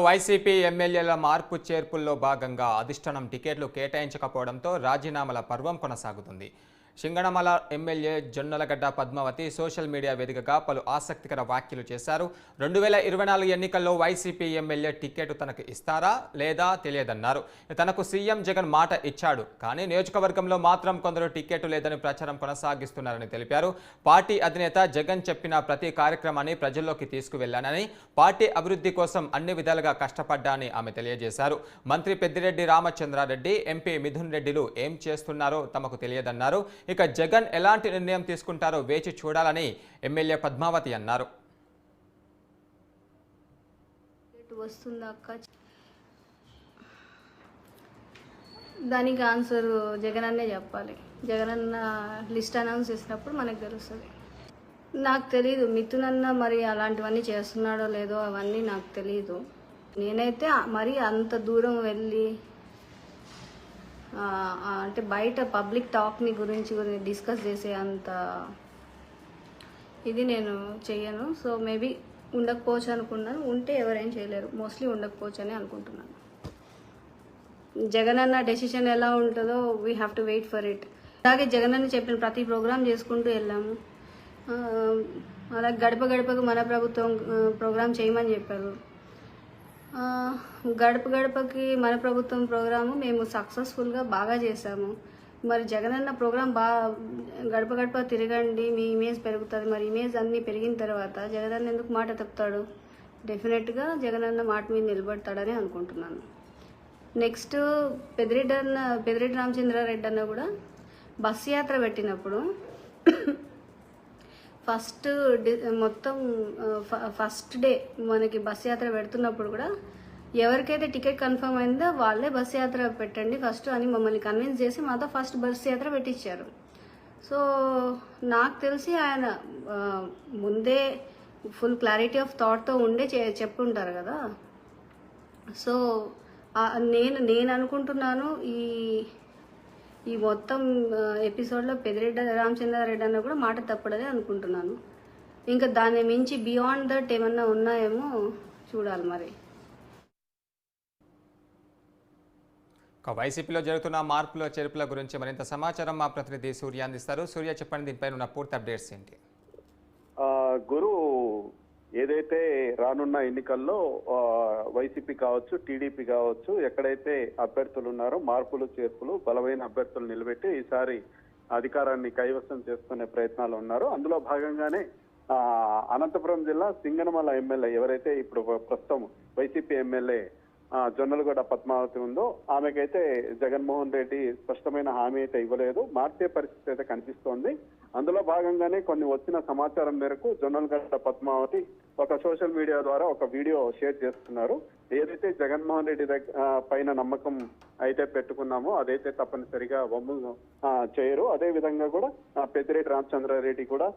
YCP ఎమ్మెల్యేల మార్పు చేర్పుల్లో భాగంగా అధిష్టానం టికెట్లు కేటాయించకపోవడంతో రాజీనామాల పర్వం కొనసాగుతుంది. Singanamala MLA Jonnalagadda Padmavathi social media వేదికగా పలు ఆసక్తికర వ్యాఖ్యలు చేశారు. 2024 ఎన్నికల్లో వైసీపీ ఎమ్మెల్యే టికెట్ తనకు ఇస్తారా లేదా తెలియదన్నారు. తనకు సీఎం జగన్ మాట ఇచ్చాడు, కానీ నియోజకవర్గంలో మాత్రం కొందరు టికెట్ లేదని ప్రచారం కొనసాగిస్తున్నారని తెలిపారు. పార్టీ అధినేత జగన్ చెప్పిన ప్రతి కార్యక్రమాన్ని ప్రజల్లోకి తీసుకువెళ్లానని, పార్టీ అభివృద్ధి కోసం అన్ని విధాలుగా కష్టపడ్డానని ఆమె తెలియజేశారు. మంత్రి పెద్దిరెడ్డి రామచంద్రారెడ్డి, ఎంపీ మిథున్ రెడ్డిలు ఏం చేస్తున్నారో తమకు తెలియదన్నారు. ఇక జగన్ ఎలాంటి నిర్ణయం తీసుకుంటారో వేచి చూడాలని ఎమ్మెల్యే పద్మావతి అన్నారు. దానికి ఆన్సర్ జగన్ అన్నే చెప్పాలి. జగన్ అన్న లిస్ట్ అనౌన్స్ చేసినప్పుడు మనకు తెలుస్తుంది. నాకు తెలీదు మిథున్ అన్న మరి అలాంటివన్నీ చేస్తున్నాడో లేదో అవన్నీ నాకు తెలీదు. నేనైతే మరి అంత దూరం వెళ్ళి అంటే బయట పబ్లిక్ టాక్ని గురించి డిస్కస్ చేసే అంత ఇది నేను చెయ్యను. సో మేబీ ఉండకపోవచ్చు అనుకున్నాను. ఉంటే ఎవరేం చేయలేరు. మోస్ట్లీ ఉండకపోవచ్చు అని అనుకుంటున్నాను. జగన్ అన్న డెసిషన్ ఎలా ఉంటుందో we have to wait for it. అలాగే జగన్ అన్న చెప్పిన ప్రతి ప్రోగ్రామ్ చేసుకుంటూ వెళ్ళాము. అలాగే గడప గడపకు మన ప్రభుత్వం ప్రోగ్రామ్ చేయమని చెప్పారు. గడప గడపకి మన ప్రభుత్వం ప్రోగ్రాము మేము సక్సెస్ఫుల్గా బాగా చేసాము. మరి జగనన్న ప్రోగ్రాం గడప గడప తిరగండి, మీ ఇమేజ్ పెరుగుతుంది. మరి ఇమేజ్ అన్నీ పెరిగిన తర్వాత జగనన్న ఎందుకు మాట తప్పుతాడు? డెఫినెట్గా జగనన్న మాట మీద నిలబడతాడని అనుకుంటున్నాను. నెక్స్ట్ పెద్దిరెడ్డి రామచంద్రారెడ్డి అన్న కూడా బస్సు యాత్ర పెట్టినప్పుడు ఫస్ట్ డే మనకి బస్సు యాత్ర పెడుతున్నప్పుడు కూడా ఎవరికైతే టికెట్ కన్ఫర్మ్ అయిందో వాళ్ళే బస్సు యాత్ర పెట్టండి ఫస్ట్ అని మమ్మల్ని కన్విన్స్ చేసి మాతో ఫస్ట్ బస్సు యాత్ర పెట్టించారు. సో నాకు తెలిసి ఆయన ముందే ఫుల్ క్లారిటీ ఆఫ్ థాట్తో ఉండే చెప్పుంటారు కదా. సో నేను అనుకుంటున్నాను ఈ మొత్తం ఎపిసోడ్లో పెద్దిరెడ్డి రామచంద్రారెడ్డి అన్న కూడా మాట తప్పడదే అనుకుంటున్నాను. ఇంకా దాన్ని మించి బియాండ్ దట్ ఏమన్నా ఉన్నాయేమో చూడాలి. మరి వైసీపీలో జరుగుతున్న మార్పుల చేర్పుల గురించి మరింత సమాచారం మా ప్రతినిధి సూర్య అందిస్తారు. సూర్య, చెప్పండి, దీనిపైన ఉన్న పూర్తి అప్డేట్స్ ఏంటి? గురు, ఏదైతే రానున్న ఎన్నికల్లో వైసీపీ కావచ్చు, టీడీపీ కావచ్చు, ఎక్కడైతే అభ్యర్థులు ఉన్నారో మార్పులు చేర్పులు బలమైన అభ్యర్థులు నిలబెట్టి ఈసారి అధికారాన్ని కైవసం చేసుకునే ప్రయత్నాలు ఉన్నారు. అందులో భాగంగానే అనంతపురం జిల్లా సింగనమల ఎమ్మెల్యే ఎవరైతే ఇప్పుడు ప్రస్తుతం వైసీపీ ఎమ్మెల్యే జొన్నలగడ్డ పద్మావతి ఉందో ఆమెకైతే జగన్మోహన్ రెడ్డి స్పష్టమైన హామీ అయితే ఇవ్వలేదు. మార్చే పరిస్థితి అయితే కనిపిస్తోంది. అందులో భాగంగానే కొన్ని వచ్చిన సమాచారం మేరకు జొన్నలగడ్డ పద్మావతి ఒక సోషల్ మీడియా ద్వారా ఒక వీడియో షేర్ చేస్తున్నారు. ఏదైతే జగన్మోహన్ రెడ్డి పైన నమ్మకం అయితే పెట్టుకున్నామో అదైతే తప్పనిసరిగా వమ్ము చేయరు. అదే విధంగా కూడా పెద్దిరెడ్డి రామచంద్రారెడ్డి కూడా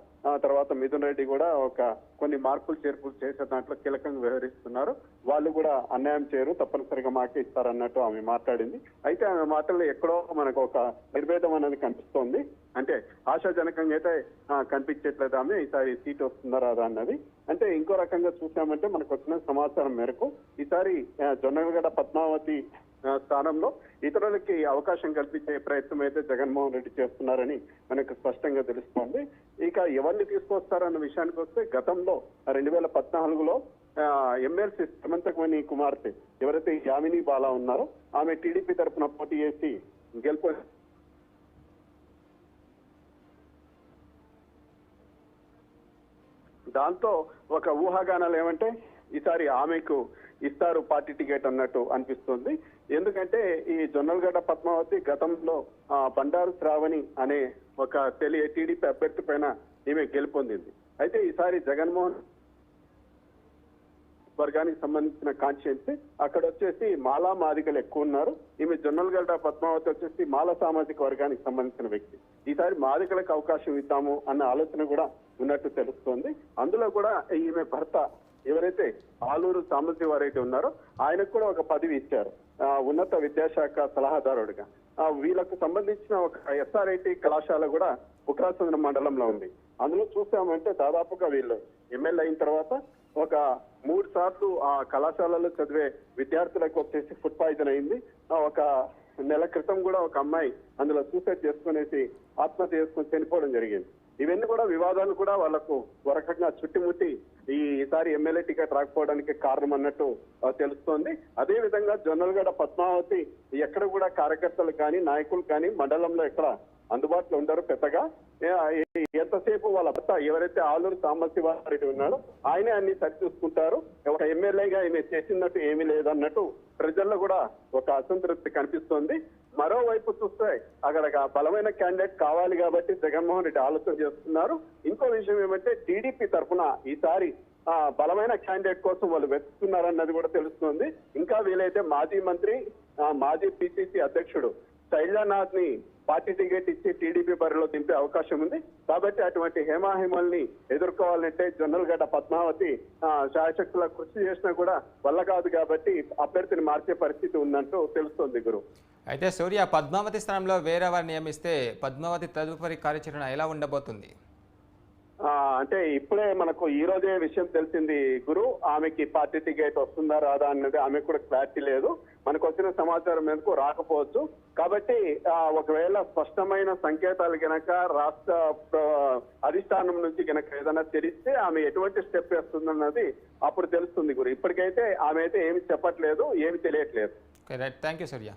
తర్వాత మిథున్ రెడ్డి కూడా కొన్ని మార్పులు చేర్పులు చేసే దాంట్లో కీలకంగా వ్యవహరిస్తున్నారు. వాళ్ళు కూడా అన్యాయం చేయరు, తప్పనిసరిగా మాకే ఇస్తారన్నట్టు ఆమె మాట్లాడింది. అయితే ఆమె మాటల్లో ఎక్కడో మనకు ఒక నిర్భేదం అనేది కనిపిస్తోంది. అంటే ఆశాజనకంగా అయితే కనిపించట్లేదు ఆమె ఈసారి సీట్ వస్తుందా రాదా అన్నది. అంటే ఇంకో రకంగా చూసామంటే మనకు వచ్చిన సమాచారం మేరకు ఈసారి జొన్నలగడ్డ పద్మావతి స్థానంలో ఇతరులకి అవకాశం కల్పించే ప్రయత్నం అయితే జగన్మోహన్ రెడ్డి చేస్తున్నారని మనకు స్పష్టంగా తెలుస్తోంది. ఇక ఎవరిని తీసుకొస్తారన్న విషయానికి వస్తే గతంలో 2014లో ఎమ్మెల్సీ సమంతకమణి కుమార్తె ఎవరైతే యామిని బాలా ఉన్నారో ఆమె టీడీపీ తరఫున పోటీ చేసి గెలుపు దాంతో ఒక ఊహాగానాలు ఏమంటే ఈసారి ఆమెకు ఇస్తారు పార్టీ టికెట్ అన్నట్టు అనిపిస్తుంది. ఎందుకంటే ఈ జొన్నలగడ్డ పద్మావతి గతంలో బండారు శ్రావణి అనే ఒక టీడీపీ అభ్యర్థి పైన ఈమె గెలుపొందింది. అయితే ఈసారి జగన్మోహన్ వర్గానికి సంబంధించిన కాన్స్టిట్యున్సీ అక్కడ వచ్చేసి మాలా మాదిగలు ఎక్కువ ఉన్నారు. ఈమె జొన్నలగడ్డ పద్మావతి వచ్చేసి మాల సామాజిక వర్గానికి సంబంధించిన వ్యక్తి. ఈసారి మాదిగలకు అవకాశం ఇద్దాము అన్న ఆలోచన కూడా ఉన్నట్టు తెలుస్తోంది. అందులో కూడా ఈమె భర్త ఎవరైతే ఆలూరు సాంబశివారెడ్డి ఉన్నారో ఆయనకు కూడా ఒక పదవి ఇచ్చారు, ఉన్నత విద్యాశాఖ సలహాదారుడిగా. వీళ్ళకు సంబంధించిన ఒక ఎస్ఆర్ఐటి కళాశాల కూడా ఉక్రాసంద్ర మండలంలో ఉంది. అందులో చూసామంటే దాదాపుగా వీళ్ళు ఎమ్మెల్యే అయిన తర్వాత ఒక 3 సార్లు ఆ కళాశాలలో చదివే విద్యార్థులకు వచ్చేసి ఫుడ్ పాయిజన్ అయింది. ఒక నెల క్రితం కూడా ఒక అమ్మాయి అందులో సూసైడ్ చేసుకునేసి ఆత్మహత్య చేసుకుని చనిపోవడం జరిగింది. ఇవన్నీ కూడా వివాదాలు కూడా వాళ్ళకు ఒక రకంగా చుట్టుముట్టి ఈసారి ఎమ్మెల్యే టికెట్ రాకపోవడానికి కారణం అన్నట్టు తెలుస్తోంది. అదే విధంగా జొన్నలగడ్డ పద్మావతి ఎక్కడ కూడా కార్యకర్తలు కానీ నాయకులు కానీ మండలంలో ఎక్కడ అందుబాటులో ఉండరు పెద్దగా. ఎంతసేపు వాళ్ళ భర్త ఎవరైతే ఆలూరు సాంబశివారెడ్డి ఉన్నాడో ఆయనే అన్ని సరిచూసుకుంటారు. ఒక ఎమ్మెల్యేగా ఈమె చేసినట్టు ఏమీ లేదన్నట్టు ప్రజల్లో కూడా ఒక అసంతృప్తి కనిపిస్తోంది. మరోవైపు చూస్తే అక్కడ బలమైన క్యాండిడేట్ కావాలి కాబట్టి జగన్మోహన్ రెడ్డి ఆలోచన చేస్తున్నారు. ఇంకో విషయం ఏమంటే టీడీపీ తరఫున ఈసారి బలమైన క్యాండిడేట్ కోసం వాళ్ళు వెతుకుతున్నారన్నది కూడా తెలుస్తుంది. ఇంకా వీలైతే మాజీ మంత్రి మాజీ పిసిసి అధ్యక్షుడు శైలనాథ్ ని పార్టీ టికెట్ ఇచ్చి టీడీపీ బరిలో దింపే అవకాశం ఉంది. కాబట్టి అటువంటి హేమాహేమల్ని ఎదుర్కోవాలంటే జొన్నలగడ్డ పద్మావతి శాయశక్తుల కృషి చేసినా కూడా వల్ల కాదు కాబట్టి అభ్యర్థిని మార్చే పరిస్థితి ఉందంటూ తెలుస్తోంది గురు. అయితే సూర్య, పద్మావతి స్థానంలో వేరేవారు నియమిస్తే పద్మావతి తదుపరి కార్యాచరణ ఎలా ఉండబోతుంది? అంటే ఇప్పుడే మనకు ఈ రోజే విషయం తెలిసింది గురు. ఆమెకి పార్టీ టికెట్ వస్తుందా రాదా అన్నది ఆమెకు కూడా క్లారిటీ లేదు. మనకు వచ్చిన సమాచారం మేరకు రాకపోవచ్చు. కాబట్టి ఒకవేళ స్పష్టమైన సంకేతాలు గనక రాష్ట్ర అధిష్టానం నుంచి గనక ఏదైనా తెలిస్తే ఆమె ఎటువంటి స్టెప్ వేస్తుందన్నది అప్పుడు తెలుస్తుంది గురు. ఇప్పటికైతే ఆమె అయితే ఏమి చెప్పట్లేదు, ఏమి తెలియట్లేదు. Right, thank you Surya.